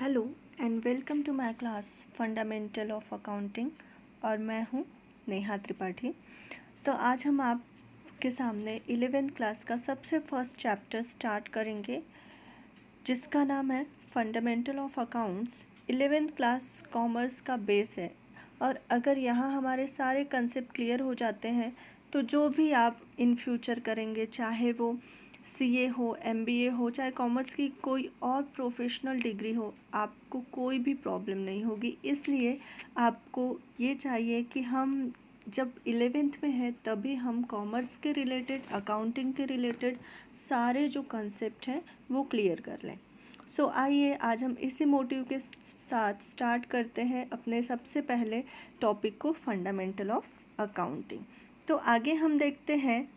Hello and welcome to my class fundamental of accounting और मैं हूँ नेहा त्रिपाठी। तो आज हम आपके सामने 11th क्लास का सबसे फर्स्ट चैप्टर स्टार्ट करेंगे जिसका नाम है fundamental of accounts. 11th class commerce का बेस है और अगर यहाँ हमारे सारे कंसेप्ट क्लियर हो जाते हैं तो जो भी आप इन फ्यूचर करेंगे, चाहे वो सीए हो, एमबीए हो, चाहे कॉमर्स की कोई और प्रोफेशनल डिग्री हो, आपको कोई भी प्रॉब्लम नहीं होगी। इसलिए आपको ये चाहिए कि हम जब 11th में हैं तभी हम कॉमर्स के रिलेटेड, अकाउंटिंग के रिलेटेड सारे जो कंसेप्ट हैं वो क्लियर कर लें। सो आइए आज हम इसी मोटिव के साथ स्टार्ट करते हैं अपने सबसे पहले टॉपिक को, फंडामेंटल ऑफ अकाउंटिंग। तो आगे हम देखते हैं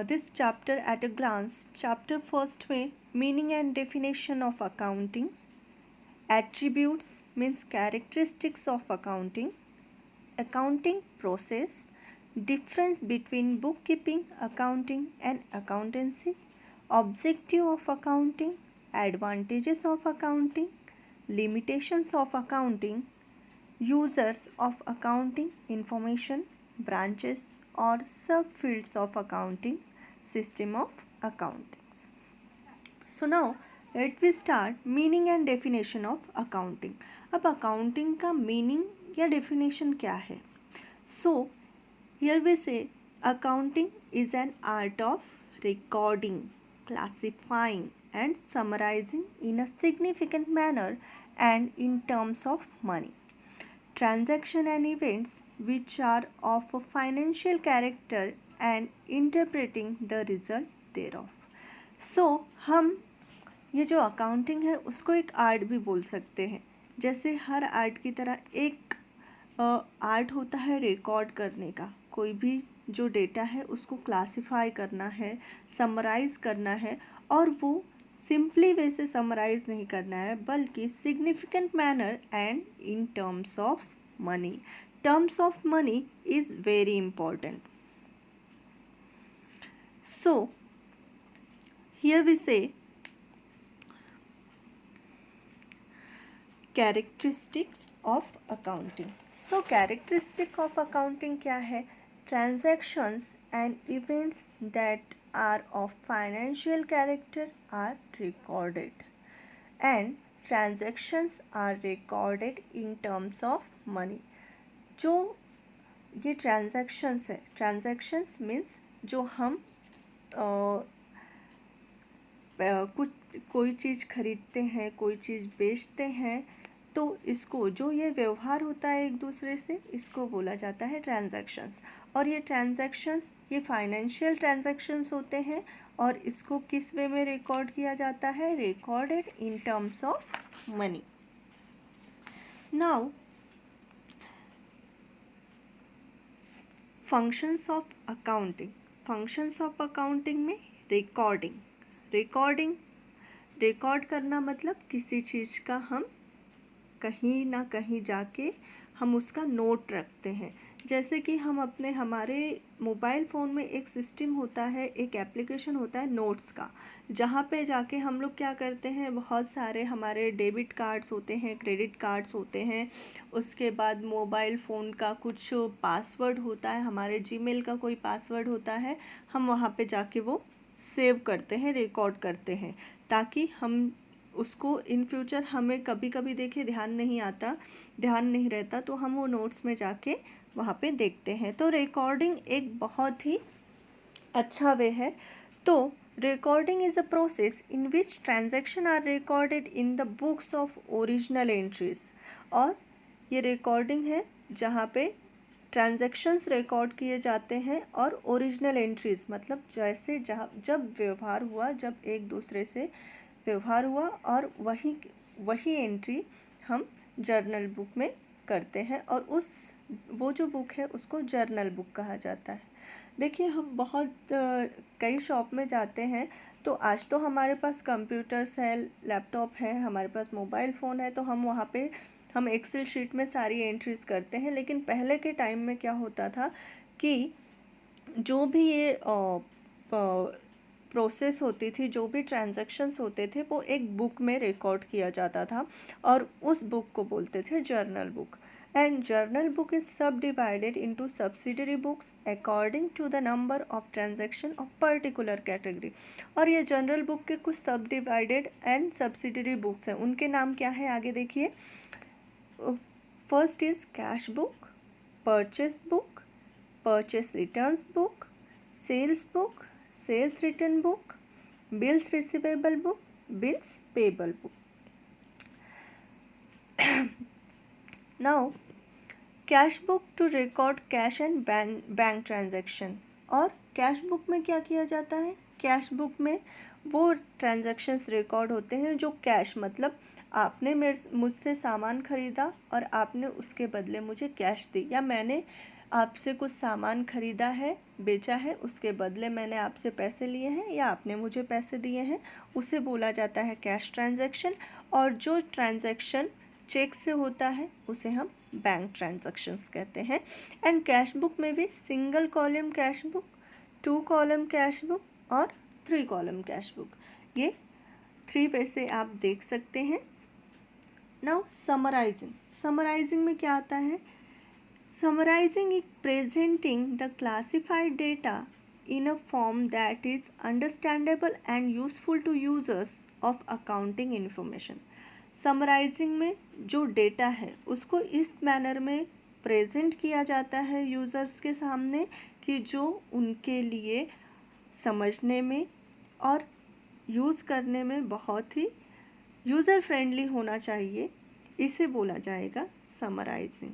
this chapter at a glance. Chapter first में meaning and definition of accounting, attributes means characteristics of accounting, accounting process, difference between bookkeeping, accounting and accountancy, objective of accounting, advantages of accounting, limitations of accounting, users of accounting information, branches और subfields of accounting, system of accountings. So now let we start meaning and definition of accounting. अब accounting का meaning या definition क्या है? So here we say accounting is an art of recording, classifying and summarizing in a significant manner and in terms of money, transaction and events which are of a financial character and interpreting the result thereof. So हम ये जो accounting है उसको एक art भी बोल सकते हैं। जैसे हर आर्ट की तरह एक आर्ट होता है रिकॉर्ड करने का, कोई भी जो डेटा है उसको क्लासिफाई करना है, समराइज करना है, और वो सिंपली वैसे समराइज नहीं करना है बल्कि significant manner and in terms of money. Terms of money is very important. So here we say characteristics of accounting. So characteristic of accounting क्या है? Transactions and events that are of financial character are recorded, and transactions are recorded in terms of money. जो ये transactions है, transactions means जो हम कुछ कोई चीज़ खरीदते हैं, कोई चीज़ बेचते हैं, तो इसको जो ये व्यवहार होता है एक दूसरे से, इसको बोला जाता है ट्रांजैक्शंस. और ये ट्रांजैक्शंस ये फाइनेंशियल ट्रांजैक्शंस होते हैं और इसको किस वे में रिकॉर्ड किया जाता है? Recorded in terms of money. Now functions of accounting. Functions of accounting में रिकॉर्डिंग. रिकॉर्ड करना मतलब किसी चीज़ का हम कहीं ना कहीं जाके हम उसका नोट रखते हैं. जैसे कि हम हमारे मोबाइल फ़ोन में एक सिस्टम होता है, एक एप्लीकेशन होता है नोट्स का, जहाँ पे जाके हम लोग क्या करते हैं, बहुत सारे हमारे डेबिट कार्ड्स होते हैं, क्रेडिट कार्ड्स होते हैं, उसके बाद मोबाइल फ़ोन का कुछ पासवर्ड होता है, हमारे जीमेल का कोई पासवर्ड होता है, हम वहाँ पे जाके वो सेव करते हैं, रिकॉर्ड करते हैं, ताकि हम उसको इन फ्यूचर हमें कभी कभी देखे ध्यान नहीं रहता तो हम वो नोट्स में जाके वहाँ पे देखते हैं. तो रिकॉर्डिंग एक बहुत ही अच्छा वे है. तो recording is a process in which transaction are recorded in the books of original entries. और ये रिकॉर्डिंग है जहाँ पे ट्रांजैक्शंस रिकॉर्ड किए जाते हैं और ओरिजिनल एंट्रीज मतलब जैसे जब व्यवहार हुआ, जब एक दूसरे से व्यवहार हुआ, और वही एंट्री हम जर्नल बुक में करते हैं और वो जो बुक है उसको जर्नल बुक कहा जाता है. देखिए हम बहुत कई शॉप में जाते हैं तो आज तो हमारे पास कंप्यूटर्स है, लैपटॉप है, हमारे पास मोबाइल फ़ोन है, तो हम वहाँ पे हम एक्सेल शीट में सारी एंट्रीज करते हैं. लेकिन पहले के टाइम में क्या होता था कि जो भी ये प्रोसेस होती थी, जो भी ट्रांजैक्शंस होते थे, वो एक बुक में रिकॉर्ड किया जाता था और उस बुक को बोलते थे journal book. And journal book is subdivided into subsidiary books according to the number of transaction of particular category. और ये जर्नल बुक के कुछ सब डिवाइडेड एंड सब्सिडरी बुक्स हैं। उनके नाम क्या है, आगे देखिए। First is cash book, purchase book, purchase returns book, sales book, sales return book, bills receivable book, bills payable book. Now cash book to record cash and bank transaction। और cash book में क्या किया जाता है, cash book में वो transactions record होते हैं जो कैश, मतलब आपने मुझसे सामान खरीदा और आपने उसके बदले मुझे कैश दी, या मैंने आपसे कुछ सामान खरीदा है, बेचा है, उसके बदले मैंने आपसे पैसे लिए हैं या आपने मुझे पैसे दिए हैं, उसे बोला जाता है कैश ट्रांजैक्शन। और जो ट्रांजैक्शन चेक से होता है उसे हम बैंक ट्रांजैक्शंस कहते हैं। एंड कैश बुक में भी single column cash book, 2 column cash book और 3 कॉलम कैश बुक, ये 3 वे से आप देख सकते हैं। नाउ समराइजिंग, समराइजिंग में क्या आता है, summarising is presenting the classified data in a form that is understandable and useful to users of accounting information। Summarising में जो डेटा है उसको इस मैनर में प्रेजेंट किया जाता है यूज़र्स के सामने कि जो उनके लिए समझने में और यूज़ करने में बहुत ही यूज़र फ्रेंडली होना चाहिए, इसे बोला जाएगा summarising.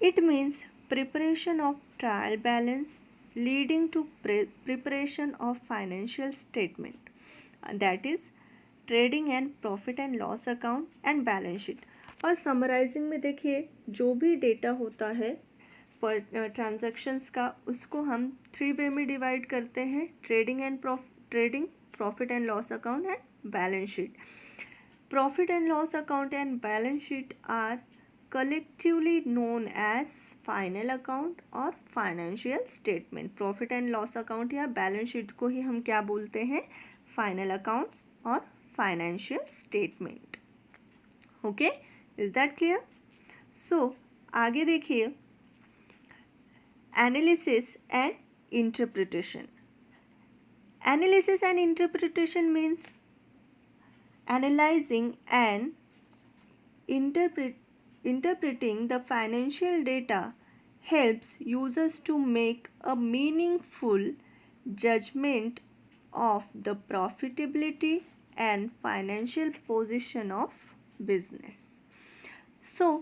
It means preparation of trial balance leading to preparation of financial statement, that is trading and profit and loss account and balance sheet। और समराइजिंग में देखिए जो भी डेटा होता है पर ट्रांजैक्शंस का, उसको हम 3 वे में डिवाइड करते हैं, trading, profit and loss account and balance sheet. Profit and loss account and balance sheet are collectively known as final account और financial statement. Profit and loss account या बैलेंस शीट को ही हम क्या बोलते हैं, फाइनल अकाउंट्स और financial statement. Okay, is that clear? So आगे देखिए, analysis and interpretation. Analysis and interpretation means analysing and interpreting the financial data helps users to make a meaningful judgment of the profitability and financial position of business। So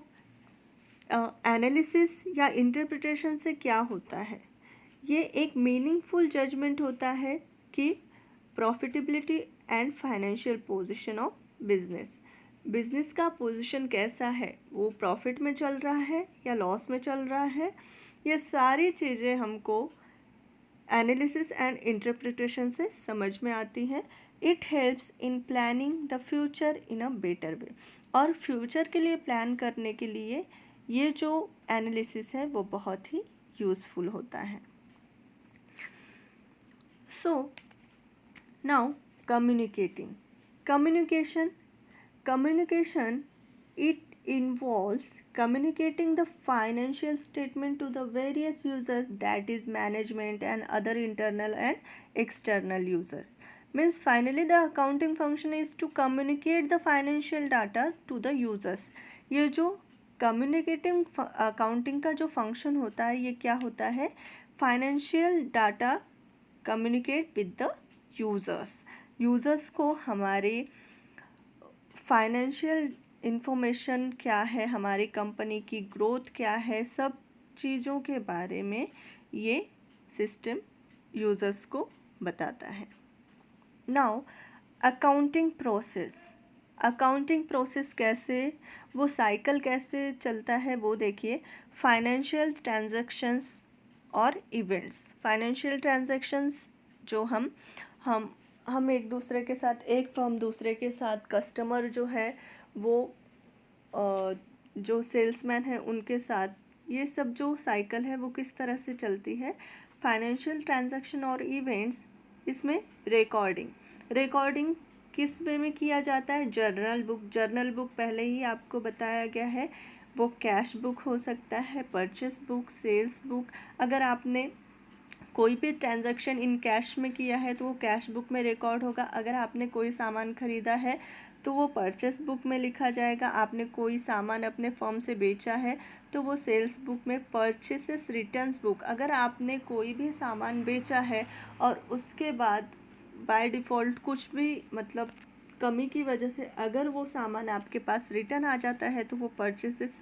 analysis या interpretation से क्या होता है, ये एक meaningful judgement होता है कि profitability and financial position of business का पोजीशन कैसा है, वो प्रॉफिट में चल रहा है या लॉस में चल रहा है, ये सारी चीज़ें हमको एनालिसिस एंड इंटरप्रिटेशन से समझ में आती हैं। It helps in planning the future in a better way. और फ्यूचर के लिए प्लान करने के लिए ये जो एनालिसिस है वो बहुत ही यूज़फुल होता है। So now Communication, it involves communicating the financial statement to the various users, that is management and other internal and external user। Means finally the accounting function is to communicate the financial data to the users। ये जो communicating accounting का जो function होता है, ये क्या होता है, financial data communicate with the users को हमारे फाइनेंशियल इंफॉर्मेशन क्या है, हमारी कंपनी की ग्रोथ क्या है, सब चीज़ों के बारे में ये सिस्टम यूज़र्स को बताता है। नाउ अकाउंटिंग प्रोसेस कैसे, वो साइकिल कैसे चलता है वो देखिए। फाइनेंशियल ट्रांजैक्शंस और इवेंट्स। फाइनेंशियल ट्रांजैक्शंस जो हम एक दूसरे के साथ, एक फर्म दूसरे के साथ, कस्टमर जो है वो जो सेल्समैन है उनके साथ, ये सब जो साइकिल है वो किस तरह से चलती है। फाइनेंशियल ट्रांजैक्शन और इवेंट्स इसमें रिकॉर्डिंग किस वे में किया जाता है? जर्नल बुक पहले ही आपको बताया गया है, वो कैश बुक हो सकता है, परचेस बुक, सेल्स बुक। अगर आपने कोई भी ट्रांजैक्शन इन कैश में किया है तो वो कैश बुक में रिकॉर्ड होगा। अगर आपने कोई सामान खरीदा है तो वो परचेस बुक में लिखा जाएगा। आपने कोई सामान अपने फर्म से बेचा है तो वो सेल्स बुक में, परचेसेस रिटर्न्स बुक। अगर आपने कोई भी सामान बेचा है और उसके बाद बाय डिफ़ॉल्ट कुछ भी मतलब कमी की वजह से अगर वो सामान आपके पास रिटर्न आ जाता है तो वो परचेसेस,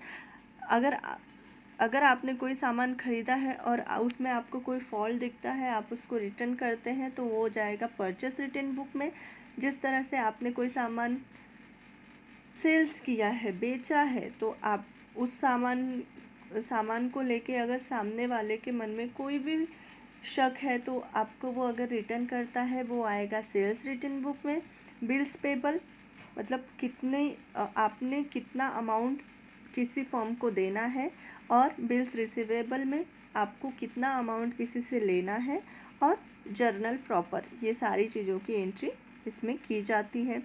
अगर आपने कोई सामान खरीदा है और उसमें आपको कोई फॉल्ट दिखता है, आप उसको रिटर्न करते हैं तो वो हो जाएगा परचेस रिटर्न बुक में। जिस तरह से आपने कोई सामान सेल्स किया है, बेचा है, तो आप उस सामान को लेके अगर सामने वाले के मन में कोई भी शक है तो आपको वो अगर रिटर्न करता है वो आएगा सेल्स रिटर्न बुक में। बिल्स पेबल मतलब आपने कितना अमाउंट किसी फर्म को देना है, और बिल्स रिसीवेबल में आपको कितना अमाउंट किसी से लेना है, और जर्नल प्रॉपर, ये सारी चीज़ों की एंट्री इसमें की जाती है।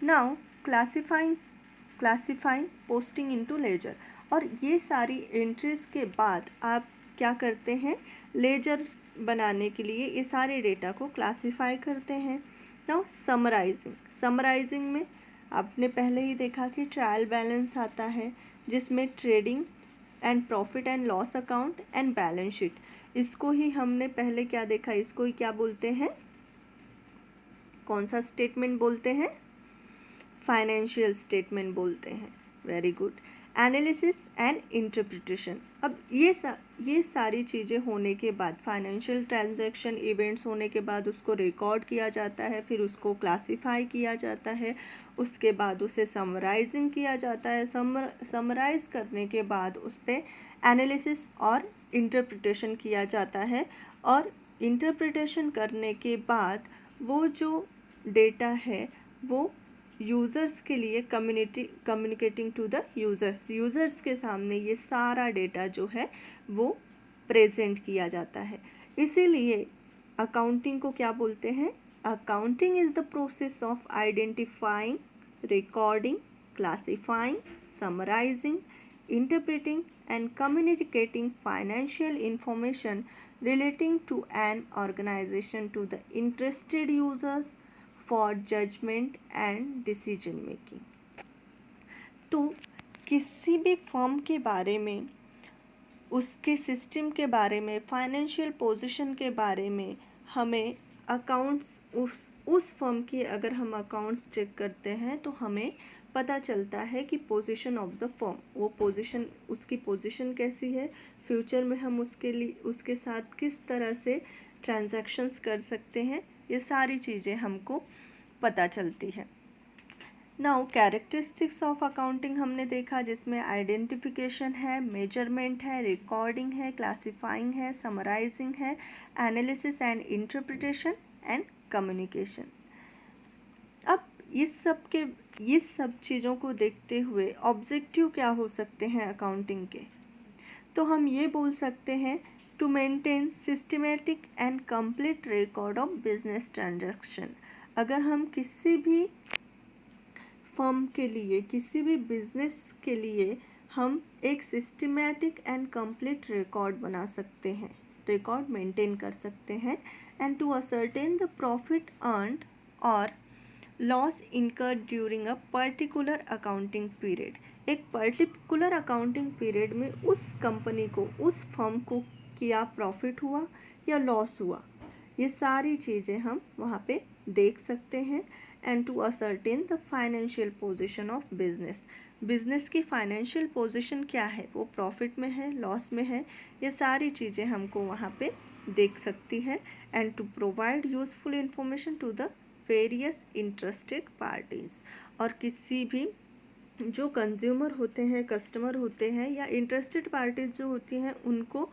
Now classifying posting into ledger, और ये सारी एंट्रीज के बाद आप क्या करते हैं? लेजर बनाने के लिए ये सारे डेटा को क्लासिफाई करते हैं। नाउ समराइजिंग में आपने पहले ही देखा कि ट्रायल बैलेंस आता है, जिसमें trading and profit and loss account and balance sheet, इसको ही हमने पहले क्या देखा, इसको ही क्या बोलते हैं? कौन सा स्टेटमेंट बोलते हैं? फाइनेंशियल स्टेटमेंट बोलते हैं। Very good. Analysis and interpretation, अब ये सारी चीज़ें होने के बाद, फाइनेंशियल ट्रांजैक्शन इवेंट्स होने के बाद उसको रिकॉर्ड किया जाता है, फिर उसको क्लासिफाई किया जाता है, उसके बाद उसे समराइजिंग किया जाता है। समराइज करने के बाद उस पर एनालिसिस और इंटरप्रिटेशन किया जाता है, और इंटरप्रिटेशन करने के बाद वो जो डेटा है वो यूज़र्स के लिए कम्युनिकेटिंग टू द यूज़र्स के सामने ये सारा डेटा जो है वो प्रेजेंट किया जाता है। इसीलिए अकाउंटिंग को क्या बोलते हैं? Accounting is the process of identifying, recording, classifying, summarising, interpreting and communicating financial information relating to an organization to the interested users for judgment and decision making। तो किसी भी फर्म के बारे में, उसके सिस्टम के बारे में, फाइनेंशियल पोजीशन के बारे में हमें अकाउंट्स, उस फर्म की अगर हम अकाउंट्स चेक करते हैं तो हमें पता चलता है कि पोजीशन ऑफ द फर्म, वो पोजीशन, उसकी पोजीशन कैसी है, फ्यूचर में हम उसके साथ किस तरह से ट्रांजैक्शंस कर सकते हैं, ये सारी चीज़ें हमको पता चलती है। नाउ कैरेक्टरिस्टिक्स ऑफ अकाउंटिंग हमने देखा, जिसमें आइडेंटिफिकेशन है, मेजरमेंट है, रिकॉर्डिंग है, क्लासिफाइंग है, समराइजिंग है, analysis and interpretation and communication. अब इस सब चीज़ों को देखते हुए ऑब्जेक्टिव क्या हो सकते हैं अकाउंटिंग के? तो हम ये बोल सकते हैं, to maintain systematic and complete record of business transaction. अगर हम किसी भी फर्म के लिए, किसी भी बिजनेस के लिए हम एक सिस्टमैटिक एंड कंप्लीट रिकॉर्ड बना सकते हैं, रिकॉर्ड मेंटेन कर सकते हैं। And to ascertain the profit earned और loss incurred during a particular accounting period, एक पर्टिकुलर अकाउंटिंग पीरियड में उस कंपनी को, उस फर्म को क्या प्रॉफिट हुआ या लॉस हुआ, ये सारी चीज़ें हम वहाँ पे देख सकते हैं। And to ascertain the financial position of business की फाइनेंशियल पोजीशन क्या है, वो प्रॉफिट में है, लॉस में है, ये सारी चीज़ें हमको वहाँ पे देख सकती है। And to provide useful information to the various interested parties, और किसी भी जो कंज्यूमर होते हैं, कस्टमर होते हैं, या इंटरेस्टेड पार्टीज़ जो होती हैं, उनको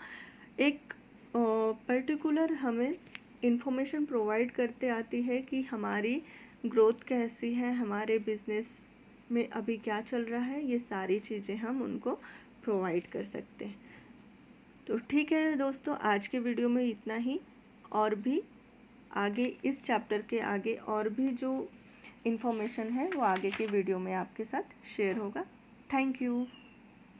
एक पर्टिकुलर हमें इंफॉर्मेशन प्रोवाइड करते आती है कि हमारी ग्रोथ कैसी है, हमारे बिजनेस में अभी क्या चल रहा है, ये सारी चीज़ें हम उनको प्रोवाइड कर सकते हैं। तो ठीक है दोस्तों, आज के वीडियो में इतना ही। और भी आगे इस चैप्टर के आगे और भी जो इन्फॉर्मेशन है वो आगे के वीडियो में आपके साथ शेयर होगा। Thank you.